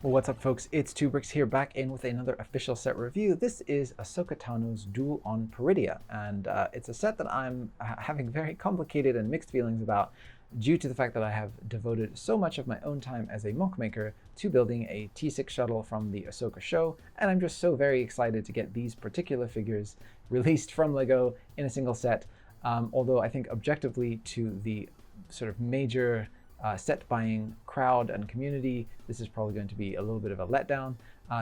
Well, what's up, folks? It's 2bricks here, back in with another official set review. This is Ahsoka Tano's Duel on Peridea, and it's a set that I'm having very complicated and mixed feelings about due to the fact that I have devoted so much of my own time as a mock maker to building a T6 shuttle from the Ahsoka show, and I'm just so very excited to get these particular figures released from LEGO in a single set, although I think objectively to the sort of major set buying crowd and community, this is probably going to be a little bit of a letdown.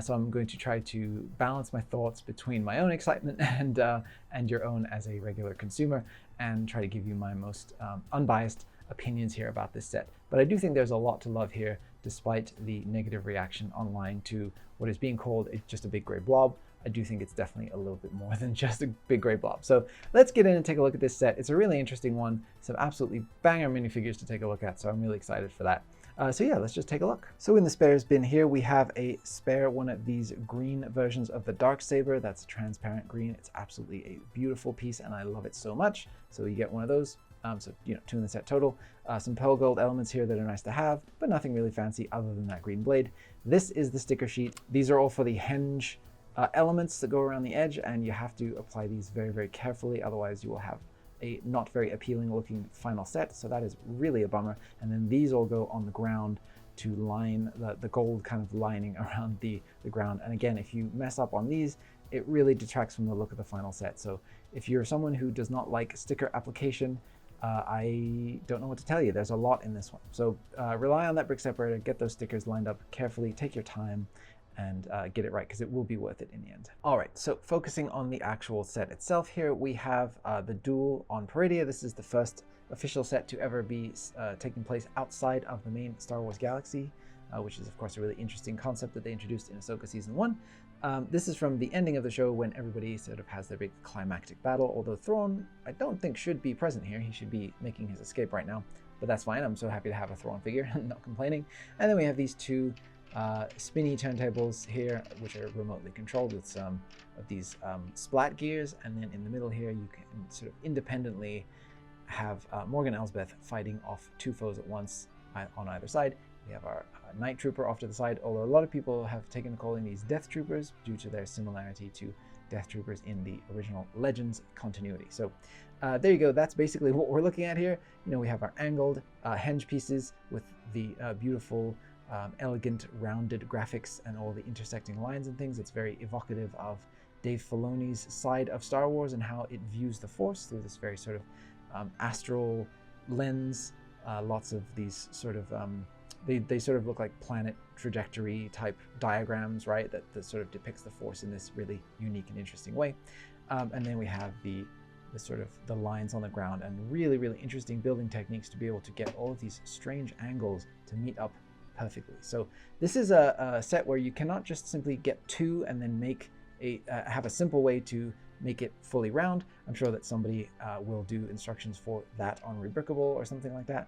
So I'm going to try to balance my thoughts between my own excitement and your own as a regular consumer, and try to give you my most unbiased opinions here about this set. But I do think there's a lot to love here, despite the negative reaction online to what is being called just a big gray blob. I do think it's definitely a little bit more than just a big gray blob. So let's get in and take a look at this set. It's a really interesting one, some absolutely banger minifigures to take a look at, so I'm really excited for that. So yeah, let's just take a look. So in the spares bin here, we have a spare one of these green versions of the Darksaber. That's a transparent green. It's absolutely a beautiful piece, and I love it so much. So you get one of those. So, you know, 2 in the set total. Some pearl gold elements here that are nice to have, but nothing really fancy other than that green blade. This is the sticker sheet. These are all for the henge elements that go around the edge, and you have to apply these very, very carefully. Otherwise, you will have a not very appealing looking final set. So that is really a bummer. And then these all go on the ground to line the gold kind of lining around the ground. And again, if you mess up on these, it really detracts from the look of the final set. So if you're someone who does not like sticker application, I don't know what to tell you. There's a lot in this one. So rely on that brick separator, get those stickers lined up carefully, take your time, and get it right, because it will be worth it in the end. All right, so focusing on the actual set itself here, we have the Duel on Peridea. This is the first official set to ever be taking place outside of the main Star Wars galaxy, which is of course a really interesting concept that they introduced in Ahsoka Season 1. This is from the ending of the show when everybody sort of has their big climactic battle, although Thrawn, I don't think, should be present here. He should be making his escape right now, but that's fine. I'm so happy to have a Thrawn figure, not complaining. And then we have these two spinny turntables here, which are remotely controlled with some of these splat gears, and then in the middle here you can sort of independently have Morgan Elsbeth fighting off 2 foes at once on either side. We have our Night Trooper off to the side, although a lot of people have taken to calling these Death Troopers due to their similarity to Death Troopers in the original Legends continuity. So there you go. That's basically what we're looking at here. You know, we have our angled henge pieces with the beautiful elegant rounded graphics and all the intersecting lines and things. It's very evocative of Dave Filoni's side of Star Wars and how it views the Force through this very sort of astral lens. Lots of these sort of they sort of look like planet trajectory type diagrams, right? That sort of depicts the Force in this really unique and interesting way. And then we have the sort of the lines on the ground and really, really interesting building techniques to be able to get all of these strange angles to meet up perfectly. So this is a set where you cannot just simply get 2 and then make have a simple way to make it fully round. I'm sure that somebody will do instructions for that on Rebrickable or something like that.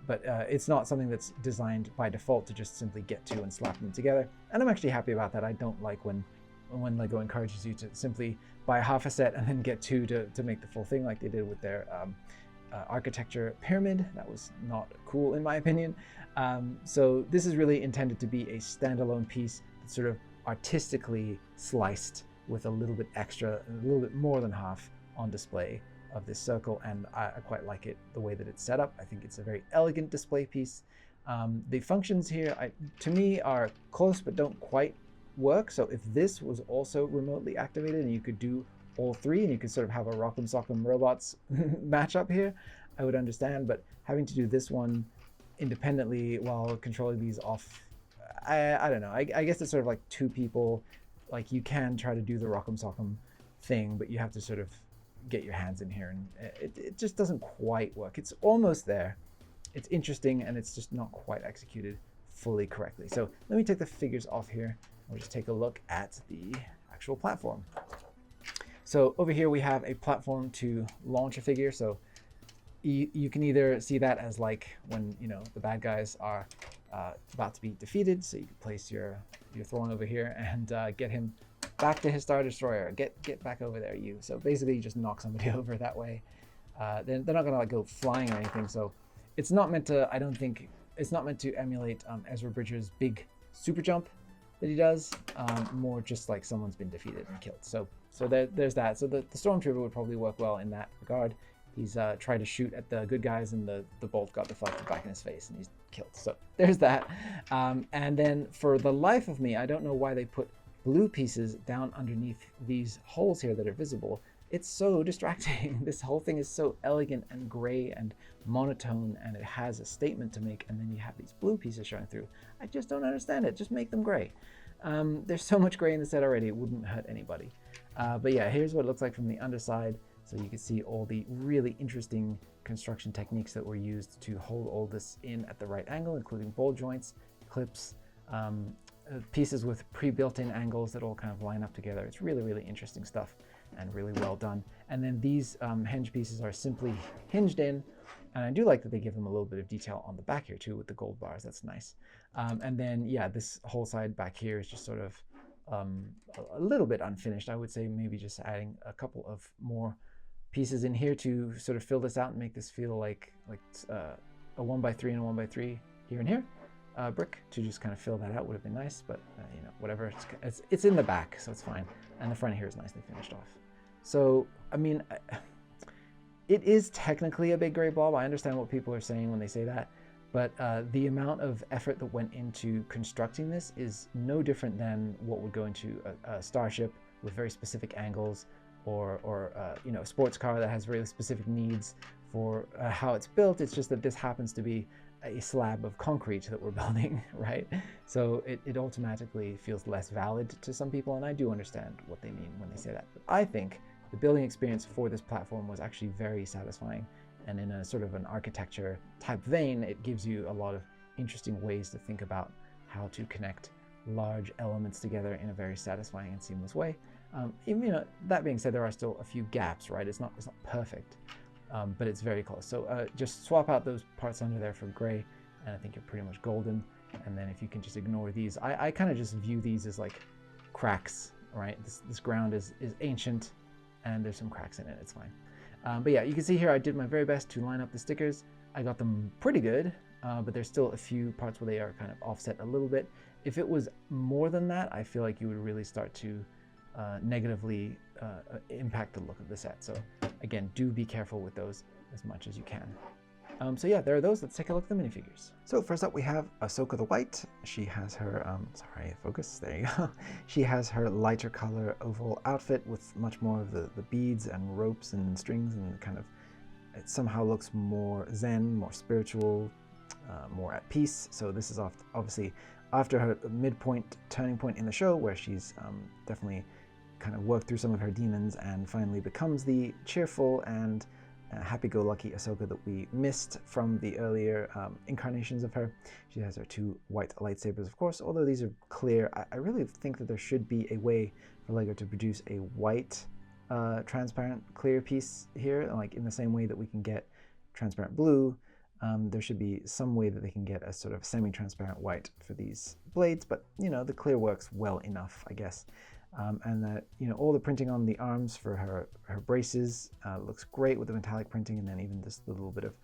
But it's not something that's designed by default to just simply get 2 and slap them together. And I'm actually happy about that. I don't like when LEGO encourages you to simply buy half a set and then get 2 to make the full thing, like they did with their architecture pyramid. That was not cool in my opinion. So this is really intended to be a standalone piece that's sort of artistically sliced with a little bit extra, a little bit more than half on display of this circle, and I quite like it the way that it's set up. I think it's a very elegant display piece. The functions here, to me, are close but don't quite work. So if this was also remotely activated and you could do all 3 and you could sort of have a Rock'em Sock'em Robots matchup here, I would understand. But having to do this one independently while controlling these off, I don't know. I guess it's sort of like 2 people. Like, you can try to do the Rock'em Sock'em thing, but you have to sort of get your hands in here, and it just doesn't quite work. It's almost there. It's interesting, and it's just not quite executed fully correctly. So let me take the figures off here. We'll just take a look at the actual platform. So over here we have a platform to launch a figure. So you can either see that as like when, you know, the bad guys are about to be defeated. So you can place your Thrawn over here and get him back to his Star Destroyer. Get back over there, you. So basically you just knock somebody over that way. Then they're not gonna like go flying or anything. So it's not meant to, I don't think, it's not meant to emulate Ezra Bridger's big super jump that he does, more just like someone's been defeated and killed. So there's that. So the Stormtrooper would probably work well in that regard. He's tried to shoot at the good guys, and the bolt got deflected back in his face, and he's killed. So there's that. And then for the life of me, I don't know why they put blue pieces down underneath these holes here that are visible. It's so distracting. This whole thing is so elegant and gray and monotone, and it has a statement to make, and then you have these blue pieces showing through. I just don't understand it. Just make them gray. There's so much gray in the set already, it wouldn't hurt anybody. But yeah, here's what it looks like from the underside. So you can see all the really interesting construction techniques that were used to hold all this in at the right angle, including ball joints, clips, pieces with pre-built-in angles that all kind of line up together. It's really, really interesting stuff and really well done. And then these hinge pieces are simply hinged in, and I do like that they give them a little bit of detail on the back here too with the gold bars. That's nice. And then yeah, this whole side back here is just sort of a little bit unfinished. I would say maybe just adding a couple of more pieces in here to sort of fill this out and make this feel like a 1x3 and a 1x3 here and here. Brick to just kind of fill that out would have been nice, but you know, whatever. It's in the back, so it's fine. And the front here is nicely finished off. So I mean, it is technically a big gray blob. I understand what people are saying when they say that, but the amount of effort that went into constructing this is no different than what would go into a starship with very specific angles, or you know, a sports car that has really specific needs for how it's built. It's just that this happens to be a slab of concrete that we're building, right? So it automatically feels less valid to some people, and I do understand what they mean when they say that. But I think the building experience for this platform was actually very satisfying, and in a sort of an architecture type vein, it gives you a lot of interesting ways to think about how to connect large elements together in a very satisfying and seamless way. Even, you know, that being said, there are still a few gaps, right? It's not perfect, but it's very close. So just swap out those parts under there for gray, and I think you're pretty much golden. And then if you can just ignore these, I kind of just view these as like cracks, right? This ground is ancient, and there's some cracks in it. It's fine. But yeah, you can see here I did my very best to line up the stickers. I got them pretty good, but there's still a few parts where they are kind of offset a little bit. If it was more than that, I feel like you would really start to negatively impact the look of the set. So again, do be careful with those as much as you can. So yeah, there are those. Let's take a look at the minifigures. So first up we have Ahsoka the White. She has her, sorry, focus, there you go. She has her lighter color overall outfit with much more of the beads and ropes and strings, and kind of, it somehow looks more zen, more spiritual, more at peace. So this is obviously after her midpoint turning point in the show, where she's definitely kind of worked through some of her demons and finally becomes the cheerful and happy-go-lucky Ahsoka that we missed from the earlier incarnations of her. She has her two white lightsabers, of course, although these are clear. I really think that there should be a way for LEGO to produce a white transparent clear piece here, like in the same way that we can get transparent blue. There should be some way that they can get a sort of semi-transparent white for these blades, but you know, the clear works well enough, I guess. And that, you know, all the printing on the arms for her braces looks great with the metallic printing, and then even just the little bit of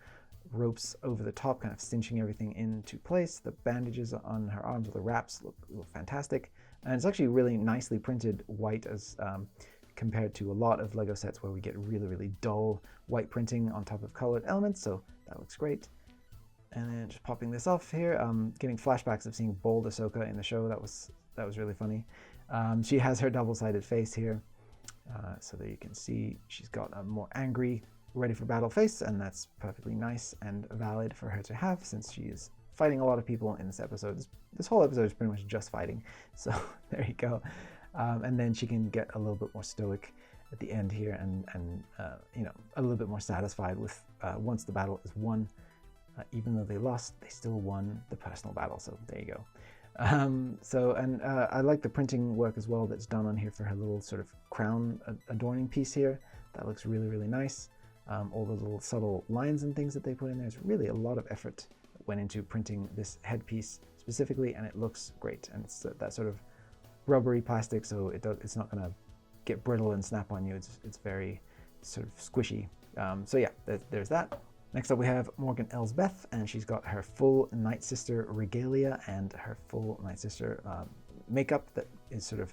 ropes over the top kind of cinching everything into place. The bandages on her arms, or the wraps, look fantastic, and it's actually really nicely printed white as compared to a lot of LEGO sets where we get really dull white printing on top of colored elements. So that looks great. And then just popping this off here, getting flashbacks of seeing bold Ahsoka in the show. That was really funny. She has her double-sided face here, so that you can see she's got a more angry, ready for battle face, and that's perfectly nice and valid for her to have, since she is fighting a lot of people in this episode. This whole episode is pretty much just fighting, so there you go. And then she can get a little bit more stoic at the end here, and you know, a little bit more satisfied with once the battle is won. Even though they lost, they still won the personal battle, so there you go. I like the printing work as well that's done on here for her little sort of crown adorning piece here. That looks really nice. All the little subtle lines and things that they put in there. There's really a lot of effort that went into printing this headpiece specifically, and it looks great. And it's that sort of rubbery plastic, so it's not gonna get brittle and snap on you. It's very sort of squishy. So yeah, there's that. Next up we have Morgan Elsbeth, and she's got her full Night Sister regalia and her full Night Sister makeup that is sort of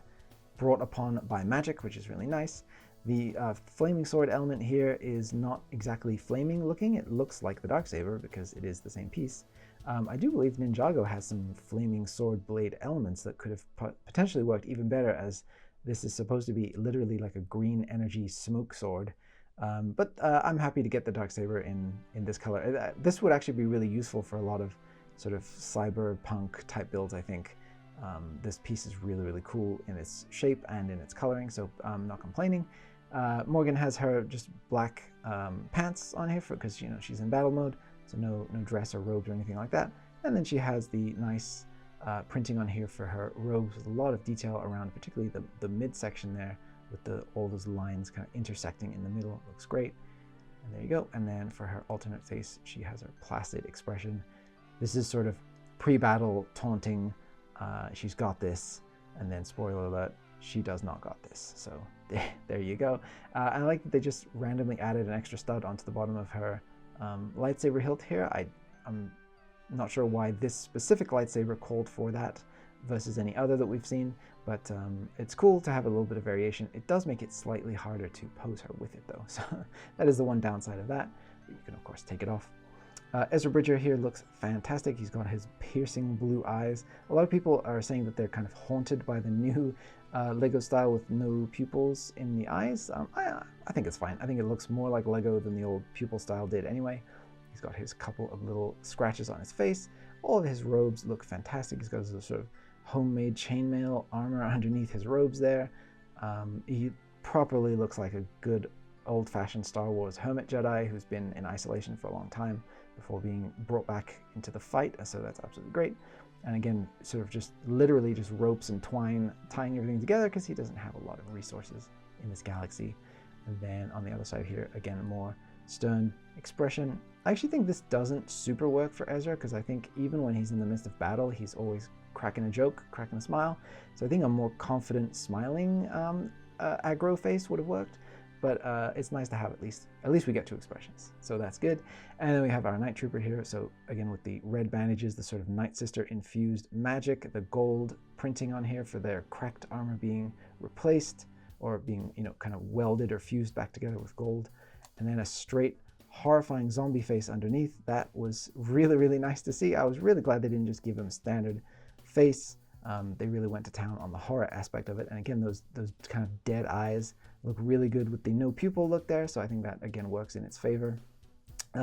brought upon by magic, which is really nice. The flaming sword element here is not exactly flaming looking. It looks like the Darksaber because it is the same piece. I do believe Ninjago has some flaming sword blade elements that could have potentially worked even better, as this is supposed to be literally like a green energy smoke sword. But I'm happy to get the Darksaber in this color. This would actually be really useful for a lot of sort of cyberpunk type builds, I think. This piece is really, really cool in its shape and in its coloring, so I'm not complaining. Morgan has her just black pants on here because she's in battle mode, so no dress or robes or anything like that. And then she has the nice printing on here for her robes with a lot of detail around, particularly the midsection there with all those lines kind of intersecting in the middle. It looks great. And there you go. And then for her alternate face, she has her placid expression. This is sort of pre-battle taunting. She's got this, and then spoiler alert, she does not got this. So there you go. I like that they just randomly added an extra stud onto the bottom of her lightsaber hilt here. I'm not sure why this specific lightsaber called for that versus any other that we've seen, but it's cool to have a little bit of variation. It does make it slightly harder to pose her with it though, so that is the one downside of that. But you can of course take it off. Ezra Bridger here looks fantastic. He's got his piercing blue eyes. A lot of people are saying that they're kind of haunted by the new Lego style with no pupils in the eyes. I think it's fine. I think it looks more like Lego than the old pupil style did anyway. He's got his couple of little scratches on his face. All of his robes look fantastic. He's got his sort of homemade chainmail armor underneath his robes there. He properly looks like a good old-fashioned Star Wars hermit Jedi who's been in isolation for a long time before being brought back into the fight, so that's absolutely great. And again, sort of just literally just ropes and twine tying everything together because he doesn't have a lot of resources in this galaxy. And then on the other side here, again, more stern expression. I actually think this doesn't super work for Ezra because I think even when he's in the midst of battle, he's always cracking a joke, cracking a smile. So I think a more confident, smiling aggro face would have worked. But it's nice to have at least we get two expressions, so that's good. And then we have our Night Trooper here, so again with the red bandages, the sort of Night Sister infused magic, the gold printing on here for their cracked armor being replaced or being kind of welded or fused back together with gold, and then a straight horrifying zombie face underneath. That was really, really nice to see. I was really glad they didn't just give him a standard face. They really went to town on the horror aspect of it, and again those kind of dead eyes look really good with the no pupil look there, so I think that again works in its favor.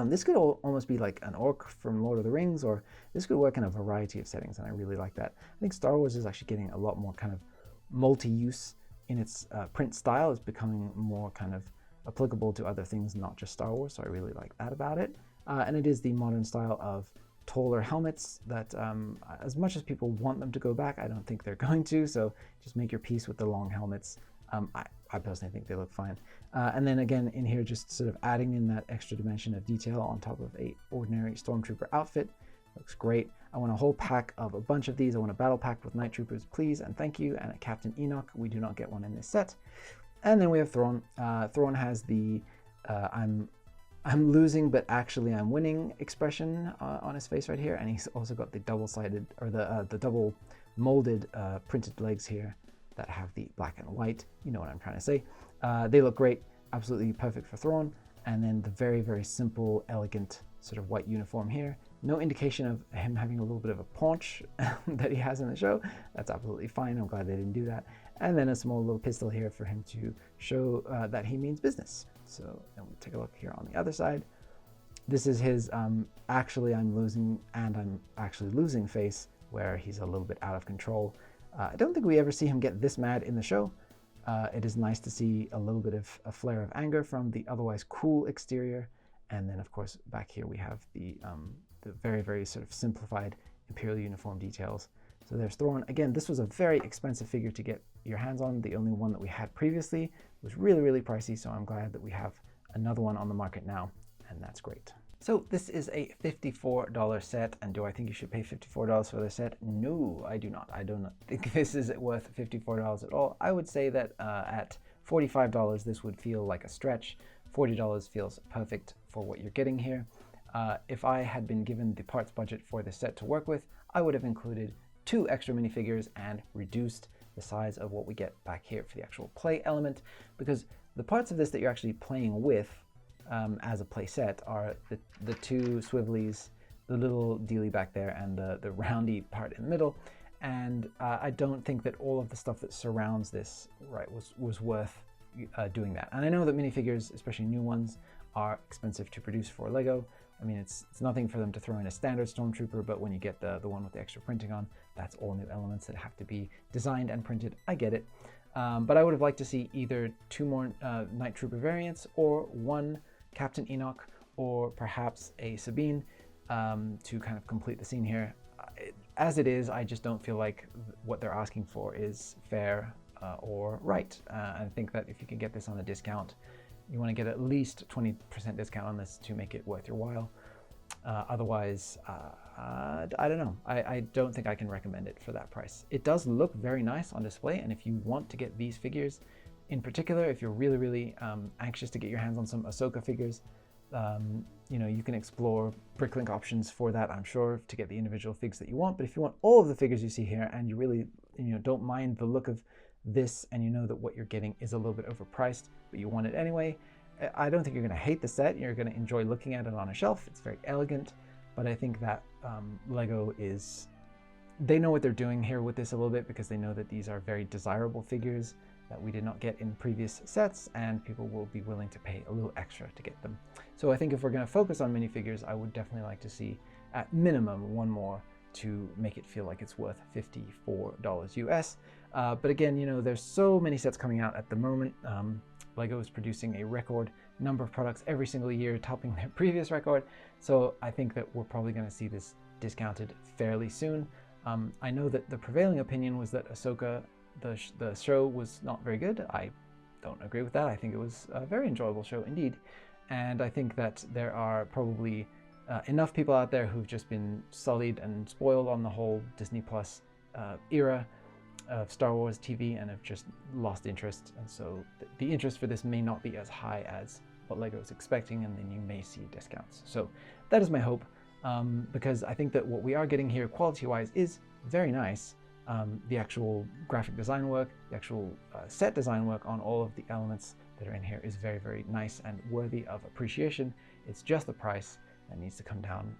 This could almost be like an orc from Lord of the Rings, or this could work in a variety of settings, and I really like that. I think Star Wars is actually getting a lot more kind of multi-use in its print style. It's becoming more kind of applicable to other things, not just Star Wars, so I really like that about it. And it is the modern style of taller helmets that as much as people want them to go back, I don't think they're going to, so just make your peace with the long helmets. I personally think they look fine. And then again in here, just sort of adding in that extra dimension of detail on top of a ordinary Stormtrooper outfit. Looks great. I want a whole pack of a bunch of these. I want a battle pack with Night Troopers, please and thank you, and a Captain Enoch. We do not get one in this set. And then we have Thrawn. Thrawn has the I'm losing but actually I'm winning expression on his face right here, and he's also got the double-sided or the double molded printed legs here that have the black and white. You know what I'm trying to say. They look great, absolutely perfect for Thrawn. And then the very, very simple, elegant sort of white uniform here. No indication of him having a little bit of a paunch that he has in the show. That's absolutely fine. I'm glad they didn't do that. And then a small little pistol here for him to show that he means business. So then we'll take a look here on the other side. This is his actually I'm losing and I'm actually losing face, where he's a little bit out of control. I don't think we ever see him get this mad in the show. It is nice to see a little bit of a flare of anger from the otherwise cool exterior. And then of course back here we have the very, very sort of simplified Imperial uniform details. So there's Thrawn. Again, this was a very expensive figure to get your hands on. The only one that we had previously was really, really pricey, so I'm glad that we have another one on the market now, and that's great. So this is a $54 set, and do I think you should pay $54 for the set? No, I do not. I do not think this is worth $54 at all. I would say that at $45 this would feel like a stretch. $40 feels perfect for what you're getting here. If I had been given the parts budget for this set to work with, I would have included 2 extra minifigures and reduced the size of what we get back here for the actual play element, because the parts of this that you're actually playing with as a play set are the 2 swivelies, the little dealie back there, and the roundy part in the middle. And I don't think that all of the stuff that surrounds this was worth doing that. And I know that minifigures, especially new ones, are expensive to produce for Lego. I mean, it's nothing for them to throw in a standard Stormtrooper, but when you get the one with the extra printing on, that's all new elements that have to be designed and printed. I get it. But I would have liked to see either 2 more Night Trooper variants, or 1 Captain Enoch, or perhaps a Sabine to kind of complete the scene here. As it is, I just don't feel like what they're asking for is fair or right. I think that if you can get this on a discount, you want to get at least 20% discount on this to make it worth your while. Otherwise, I don't know. I don't think I can recommend it for that price. It does look very nice on display, and if you want to get these figures in particular, if you're really, really anxious to get your hands on some Ahsoka figures, you know, you can explore bricklink options for that, I'm sure, to get the individual figs that you want. But if you want all of the figures you see here, and you really, you know, don't mind the look of this, and you know that what you're getting is a little bit overpriced, but you want it anyway, I don't think you're going to hate the set. You're going to enjoy looking at it on a shelf. It's very elegant, but I think that Lego they know what they're doing here with this a little bit, because they know that these are very desirable figures that we did not get in previous sets, and people will be willing to pay a little extra to get them. So I think if we're going to focus on minifigures, I would definitely like to see at minimum 1 more to make it feel like it's worth $54 US. But again, you know, there's so many sets coming out at the moment. Lego is producing a record number of products every single year, topping their previous record. So I think that we're probably going to see this discounted fairly soon. I know that the prevailing opinion was that Ahsoka, the show, was not very good. I don't agree with that. I think it was a very enjoyable show indeed. And I think that there are probably enough people out there who've just been sullied and spoiled on the whole Disney Plus era of Star Wars TV, and have just lost interest. And so the interest for this may not be as high as what Lego is expecting, and then you may see discounts. So that is my hope, because I think that what we are getting here quality-wise is very nice. The actual graphic design work, the actual set design work on all of the elements that are in here is very, very nice and worthy of appreciation. It's just the price that needs to come down,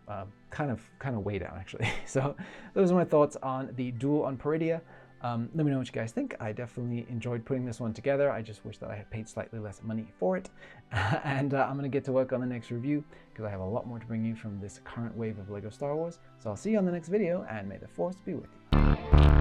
kind of way down actually. So those are my thoughts on the Duel on Peridea. Let me know what you guys think. I definitely enjoyed putting this one together. I just wish that I had paid slightly less money for it. And I'm going to get to work on the next review, because I have a lot more to bring you from this current wave of LEGO Star Wars. So I'll see you on the next video, and may the Force be with you.